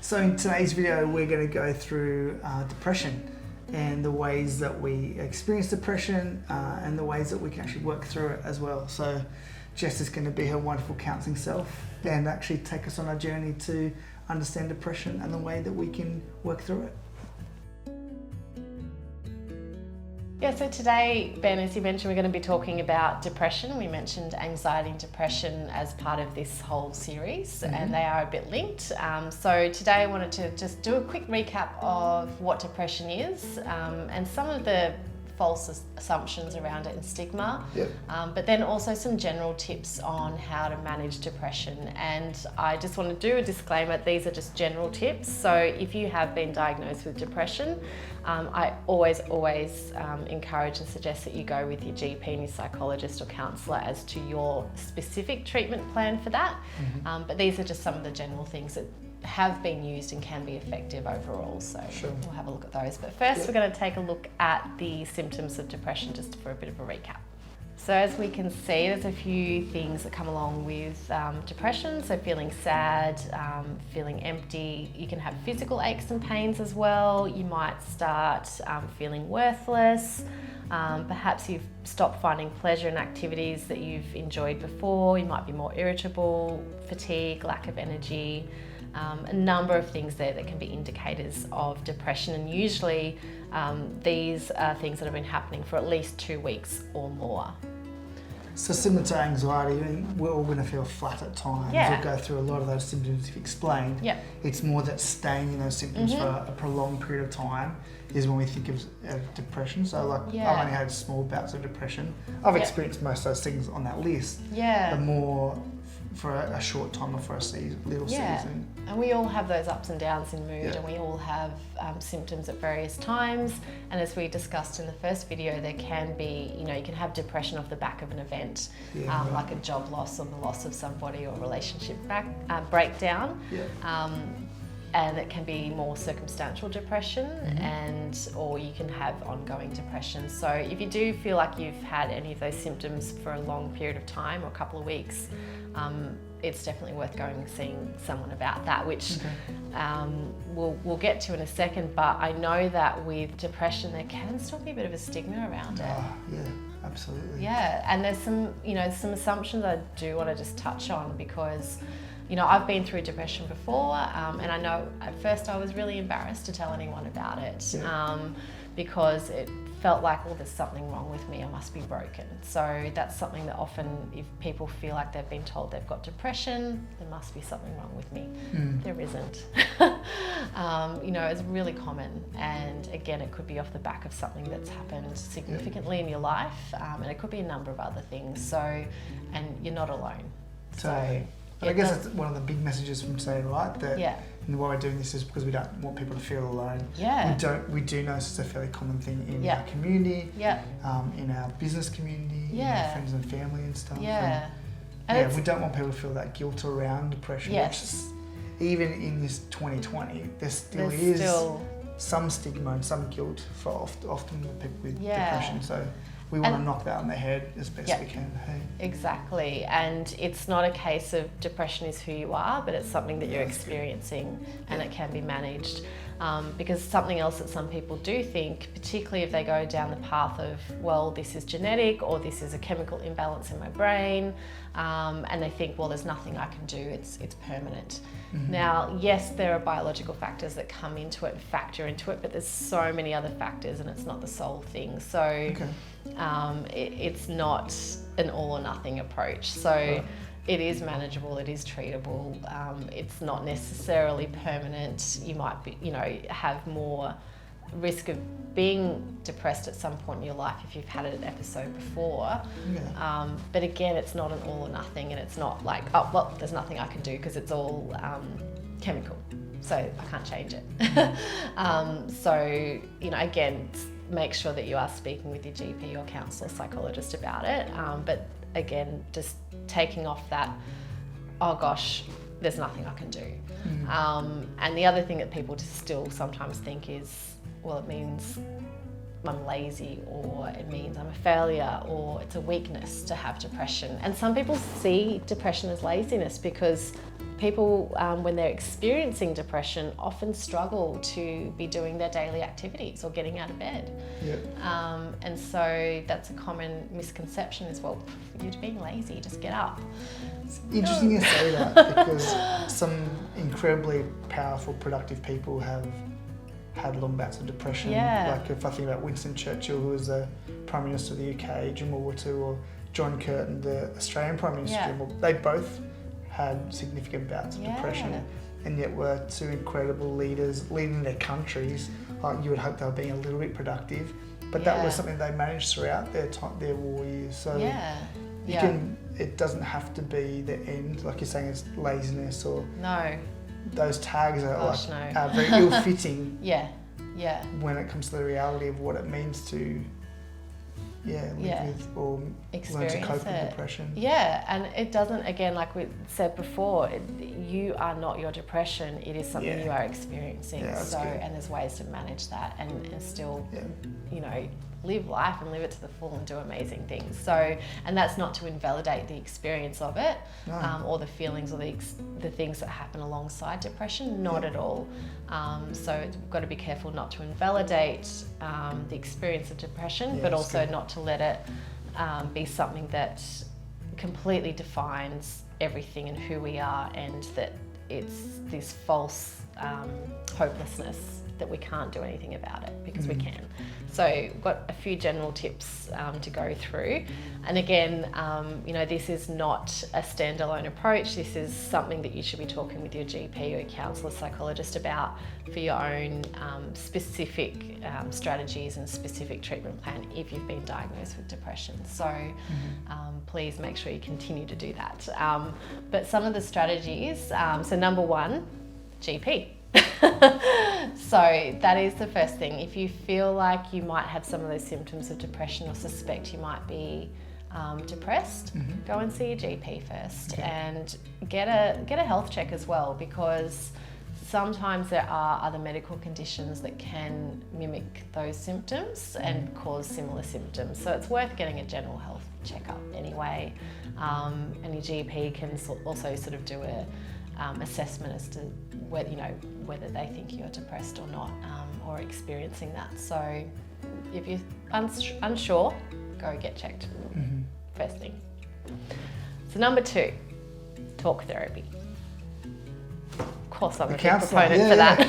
So in today's video, we're going to go through depression and the ways that we experience depression and the ways that we can actually work through it as well. So Jess is going to be her wonderful counselling self and actually take us on a journey to understand depression and the way that we can work through it. Yeah, so today, Ben, as you mentioned, we're going to be talking about depression. We mentioned anxiety and depression as part of this whole series, and they are a bit linked. So today I wanted to just do a quick recap of what depression is and some of the false assumptions around it and stigma, but then also some general tips on how to manage depression. And I just want to do a disclaimer, these are just general tips. So if you have been diagnosed with depression, I always encourage and suggest that you go with your GP and your psychologist or counsellor as to your specific treatment plan for that. But these are just some of the general things that have been used and can be effective overall, so we'll have a look at those. But first we're going to take a look at the symptoms of depression just for a bit of a recap. So as we can see, there's a few things that come along with depression. So feeling sad, feeling empty. You can have physical aches and pains as well. You might start feeling worthless. Perhaps you've stopped finding pleasure in activities that you've enjoyed before. You might be more irritable, fatigue, lack of energy. A number of things there that can be indicators of depression, and usually these are things that have been happening for at least 2 weeks or more. So similar to anxiety, we're all going to feel flat at times. We'll go through a lot of those symptoms you've explained. It's more that staying in those symptoms for a prolonged period of time is when we think of depression. So I've only had small bouts of depression. I've experienced most of those things on that list. The more for a short time or for a little season. And we all have those ups and downs in mood, and we all have symptoms at various times. And as we discussed in the first video, there can be, you can have depression off the back of an event, like a job loss or the loss of somebody or relationship breakdown. And it can be more circumstantial depression, or you can have ongoing depression. So if you do feel like you've had any of those symptoms for a long period of time or a couple of weeks, it's definitely worth going and seeing someone about that, which we'll get to in a second. But I know that with depression, there can still be a bit of a stigma around it. Absolutely. And there's some, some assumptions I do want to just touch on, because I've been through depression before, and I know at first I was really embarrassed to tell anyone about it, because it felt like, there's something wrong with me, I must be broken. So that's something that often, if people feel like they've been told they've got depression, there must be something wrong with me. There isn't. It's really common, and again, it could be off the back of something that's happened significantly in your life, and it could be a number of other things. So, and you're not alone. But I guess that's one of the big messages from today, right? That and why we're doing this is because we don't want people to feel alone. We do know it's a fairly common thing in our community, in our business community, in our friends and family and stuff. And we don't want people to feel that guilt around depression. Even in this 2020, there still is some stigma and some guilt for often with people with depression. So we want to knock that on the head as best we can. Exactly. And it's not a case of depression is who you are, but it's something that you're experiencing, and it can be managed. Because something else that some people do think, particularly if they go down the path of, this is genetic, or this is a chemical imbalance in my brain, and they think, there's nothing I can do, it's permanent. Now, yes, there are biological factors that come into it and factor into it, but there's so many other factors, and it's not the sole thing. So it's not an all or nothing approach. So it is manageable, it is treatable. It's not necessarily permanent. You might be, have more risk of being depressed at some point in your life if you've had an episode before. But again, it's not an all or nothing, and it's not like, there's nothing I can do because it's all chemical, so I can't change it. So, again, make sure that you are speaking with your GP or counsellor, psychologist about it. But again, just taking off that, there's nothing I can do. And the other thing that people just still sometimes think is, it means I'm lazy, or it means I'm a failure, or it's a weakness to have depression. And some people see depression as laziness because people, when they're experiencing depression, often struggle to be doing their daily activities or getting out of bed. Yep. And so that's a common misconception is, well, you're being lazy, just get up. It's interesting you say that, because some incredibly powerful, productive people have had long bouts of depression. Yeah. Like if I think about Winston Churchill, who was the Prime Minister of the UK during World War II, or John Curtin, the Australian Prime Minister, they both had significant bouts of depression, and yet were two incredible leaders leading their countries. You would hope they were being a little bit productive, but that was something they managed throughout their war years. So it doesn't have to be the end, like you're saying, it's laziness or those tags are very ill-fitting. When it comes to the reality of what it means to live with or learn to cope with depression. Yeah, and it doesn't, again, like we said before, you are not your depression, it is something you are experiencing. And there's ways to manage that and still, you know, live life and live it to the full and do amazing things. So, and that's not to invalidate the experience of it, or the feelings or the things that happen alongside depression, not at all. So we've got to be careful not to invalidate the experience of depression, but also not to let it be something that completely defines everything and who we are, and that it's this false hopelessness that we can't do anything about it, because we can. So we've got a few general tips to go through. And again, you know, this is not a standalone approach. This is something that you should be talking with your GP or your counsellor, psychologist about for your own specific strategies and specific treatment plan if you've been diagnosed with depression. So please make sure you continue to do that. But some of the strategies, so number one, GP. So that is the first thing. If you feel like you might have some of those symptoms of depression or suspect you might be depressed, go and see your GP first and get a health check as well, because sometimes there are other medical conditions that can mimic those symptoms and cause similar symptoms. So it's worth getting a general health checkup anyway. And your GP can also sort of do a assessment as to whether, you know, whether they think you're depressed or not, or experiencing that. So if you're unsure, go get checked first thing. So number two, talk therapy. Of course, I'm a big proponent for that.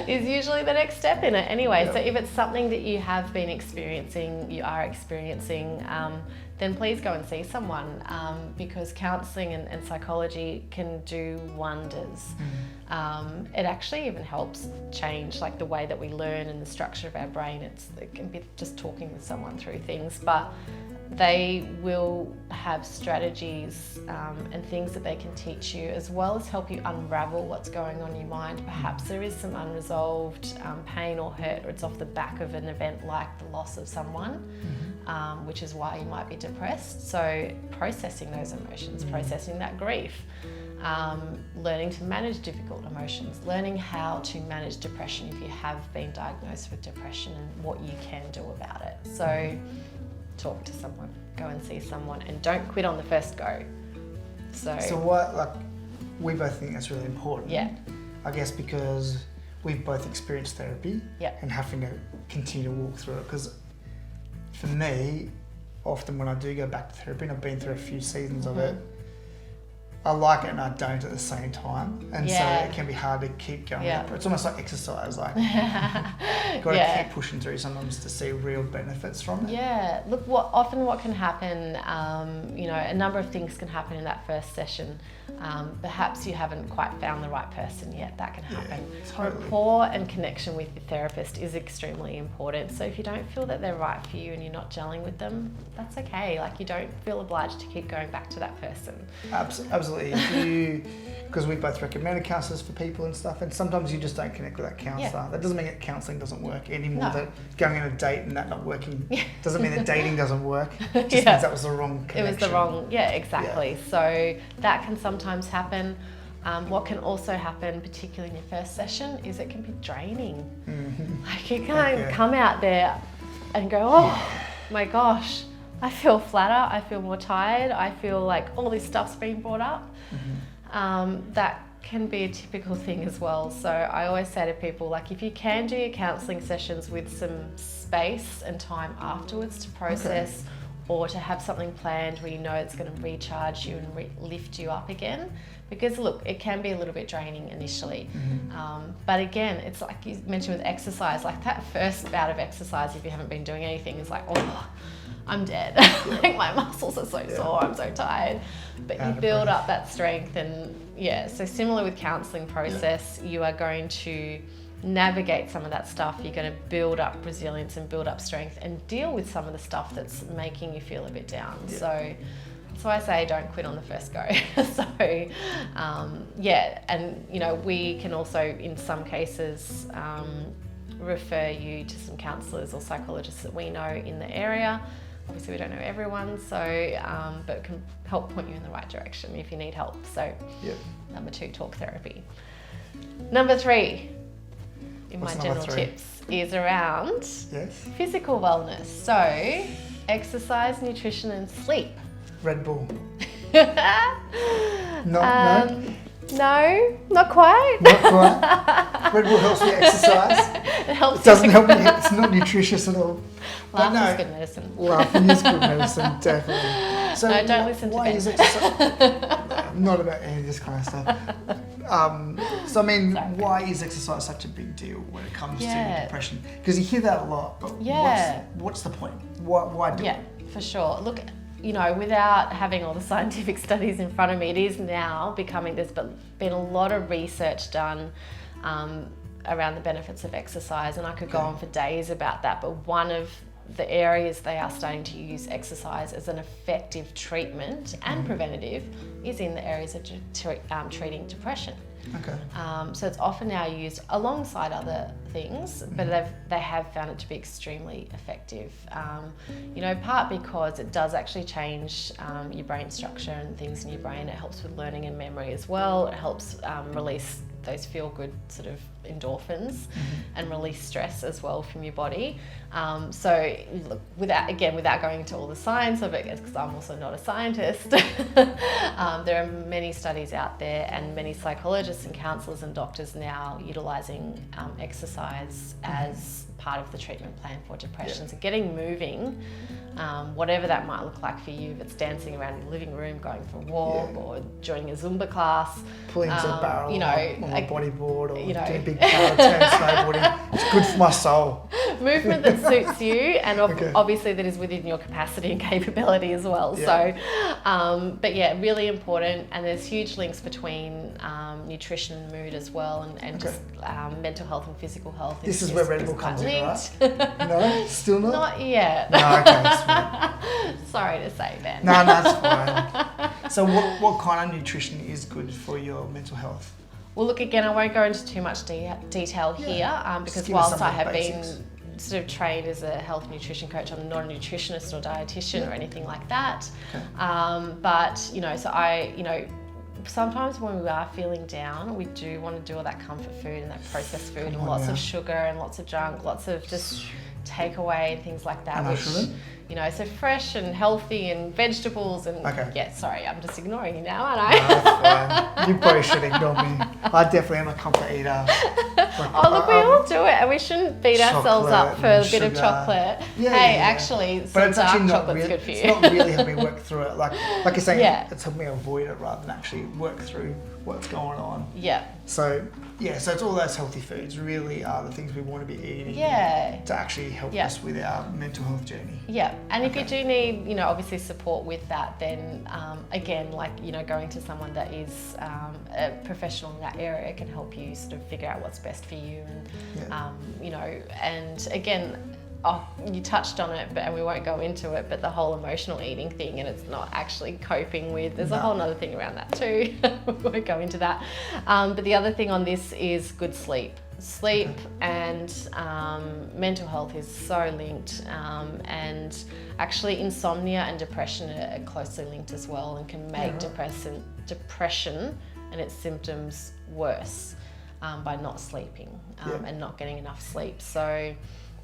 Is usually the next step in it anyway. So if it's something that you have been experiencing, you are experiencing, then please go and see someone, because counselling and psychology can do wonders. It actually even helps change like the way that we learn and the structure of our brain. It can be just talking with someone through things, but they will have strategies and things that they can teach you, as well as help you unravel what's going on in your mind. Perhaps there is some unresolved pain or hurt, or it's off the back of an event like the loss of someone, which is why you might be depressed. So processing those emotions, processing that grief, learning to manage difficult emotions, learning how to manage depression if you have been diagnosed with depression and what you can do about it. So talk to someone, go and see someone, and don't quit on the first go. So what, like, we both think that's really important. Yeah. I guess because we've both experienced therapy and having to continue to walk through it. Because for me, often when I do go back to therapy, and I've been through a few seasons of it, I like it and I don't at the same time, and so it can be hard to keep going. It's almost like exercise, like you've got to keep pushing through sometimes to see real benefits from it. Yeah, look, what can happen, you know, a number of things can happen in that first session. Perhaps you haven't quite found the right person yet. That can happen. Totally. Rapport and connection with your therapist is extremely important. So if you don't feel that they're right for you and you're not gelling with them, that's okay. Like, you don't feel obliged to keep going back to that person. Absolutely. Because we both recommended counsellors for people and stuff, and sometimes you just don't connect with that counsellor. That doesn't mean that counselling doesn't work anymore. That going on a date and that not working doesn't mean that dating doesn't work. It just means that was the wrong connection. It was the wrong, exactly. So that can sometimes happen. What can also happen, particularly in your first session, is it can be draining. Like, you can't come out there and go, oh my gosh, I feel flatter, I feel more tired, I feel like all this stuff's being brought up. That can be a typical thing as well. So I always say to people, like, if you can do your counselling sessions with some space and time afterwards to process, or to have something planned where you know it's going to recharge you and lift you up again. Because look, it can be a little bit draining initially. But again, it's like you mentioned with exercise, like that first bout of exercise, if you haven't been doing anything, is like, oh, I'm dead. Like my muscles are so sore, I'm so tired. But you build up that strength, and so similar with counselling process, you are going to navigate some of that stuff. You're going to build up resilience and build up strength and deal with some of the stuff that's making you feel a bit down. So I say don't quit on the first go. And you know, we can also in some cases refer you to some counsellors or psychologists that we know in the area. Obviously we don't know everyone, so but can help point you in the right direction if you need help. So number 2, talk therapy. Number 3 in my general tips is around physical wellness. So exercise, nutrition and sleep. Red Bull. No, not quite. Not quite. Red Bull helps me exercise. It doesn't help me. It's not nutritious at all. Laughing is good medicine. Laughing is good medicine, definitely. So no, don't listen to why Ben. Is exercise? Not about any of this kind of stuff. So I mean, why is exercise such a big deal when it comes to depression? Because you hear that a lot, but what's the point? Why do it? For sure. Look, you know, without having all the scientific studies in front of me, it is now becoming, there's been a lot of research done around the benefits of exercise, and I could go on for days about that, but one of the areas they are starting to use exercise as an effective treatment and preventative is in the areas of treating depression. So it's often now used alongside other things, but they have found it to be extremely effective. You know, part because it does actually change your brain structure and things in your brain. It helps with learning and memory as well. It helps release those feel-good sort of endorphins and release stress as well from your body. So look, without going into all the science of it, because I'm also not a scientist, there are many studies out there and many psychologists and counsellors and doctors now utilising exercise as part of the treatment plan for depression. So getting moving, whatever that might look like for you, if it's dancing around your living room, going for a walk, or joining a Zumba class, pulling to a barrel, you know, on a bodyboard, or doing a big power turn snowboarding. It's good for my soul. Movement that suits you, and obviously that is within your capacity and capability as well. So, but really important, and there's huge links between nutrition and mood as well, and just mental health and physical health. This is where Red Bull comes in, right? No, still not? Not yet. No, okay. Sorry to say, Ben. No, that's fine. So what kind of nutrition is good for your mental health? Well, look, again, I won't go into too much detail here because whilst I have been sort of trained as a health nutrition coach, I'm not a nutritionist or dietitian or anything like that. But, you know, sometimes when we are feeling down, we do want to do all that comfort food and that processed food and lots of sugar and lots of junk, lots of just takeaway and things like that, which, you know, so fresh and healthy and vegetables and sorry, I'm just ignoring you now, aren't I? No, that's fine. You probably should ignore me. I definitely am a comfort eater. Look, we all do it, and we shouldn't beat ourselves up for a bit of chocolate. Actually, some dark chocolate's good for you. It's not really helping me work through it. Like you're saying, it's helping me avoid it rather than actually work through what's going on. So it's all those healthy foods really are the things we want to be eating to actually help us with our mental health journey. And if you do need, you know, obviously support with that, then again, like, you know, going to someone that is a professional in that area can help you sort of figure out what's best for you, and you know, and again, you touched on it, and we won't go into it, but the whole emotional eating thing, and it's not actually coping with, there's a whole other thing around that too. We won't go into that. But the other thing on this is good sleep. Sleep and mental health is so linked, and actually insomnia and depression are closely linked as well, and can make depression and its symptoms worse by not sleeping and not getting enough sleep. So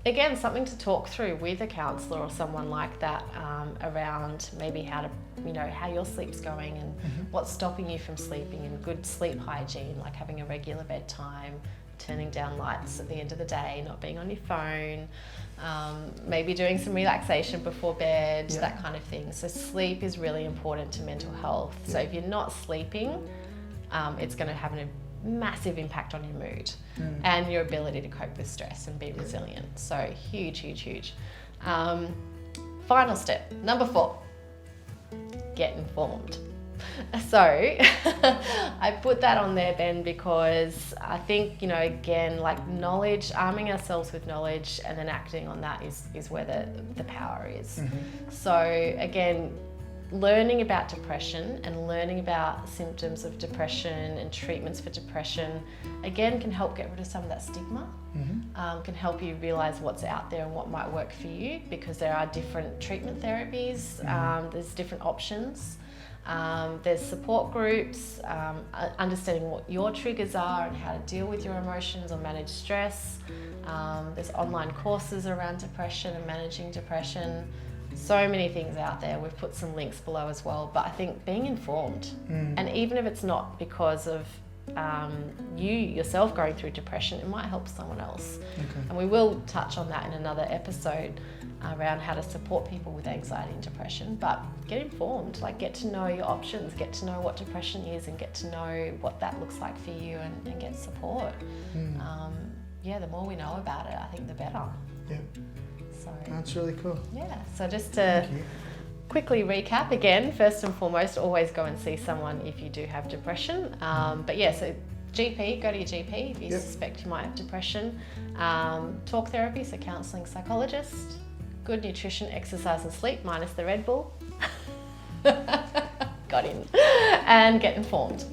again, something to talk through with a counsellor or someone like that, around maybe how your sleep's going and what's stopping you from sleeping, and good sleep hygiene, like having a regular bedtime, turning down lights at the end of the day, not being on your phone, maybe doing some relaxation before bed, that kind of thing. So sleep is really important to mental health. So if you're not sleeping, it's going to have a massive impact on your mood and your ability to cope with stress and be resilient. So huge. Final step, number 4, get informed. So I put that on there, Ben, because I think, again, like knowledge, arming ourselves with knowledge and then acting on that is where the power is. So again, learning about depression and learning about symptoms of depression and treatments for depression, again, can help get rid of some of that stigma, can help you realise what's out there and what might work for you, because there are different treatment therapies, there's different options. There's support groups, understanding what your triggers are and how to deal with your emotions or manage stress. There's online courses around depression and managing depression. So many things out there. We've put some links below as well, but I think being informed, and even if it's not because of you yourself going through depression, it might help someone else. And we will touch on that in another episode around how to support people with anxiety and depression. But get informed, like get to know your options, get to know what depression is, and get to know what that looks like for you, and get support. The more we know about it, I think the better. So that's really cool. So just to quickly recap again, first and foremost, always go and see someone if you do have depression. So GP, go to your GP if you suspect you might have depression. Talk therapy, so counselling, psychologist. Good nutrition, exercise and sleep, minus the Red Bull. Got in. And get informed.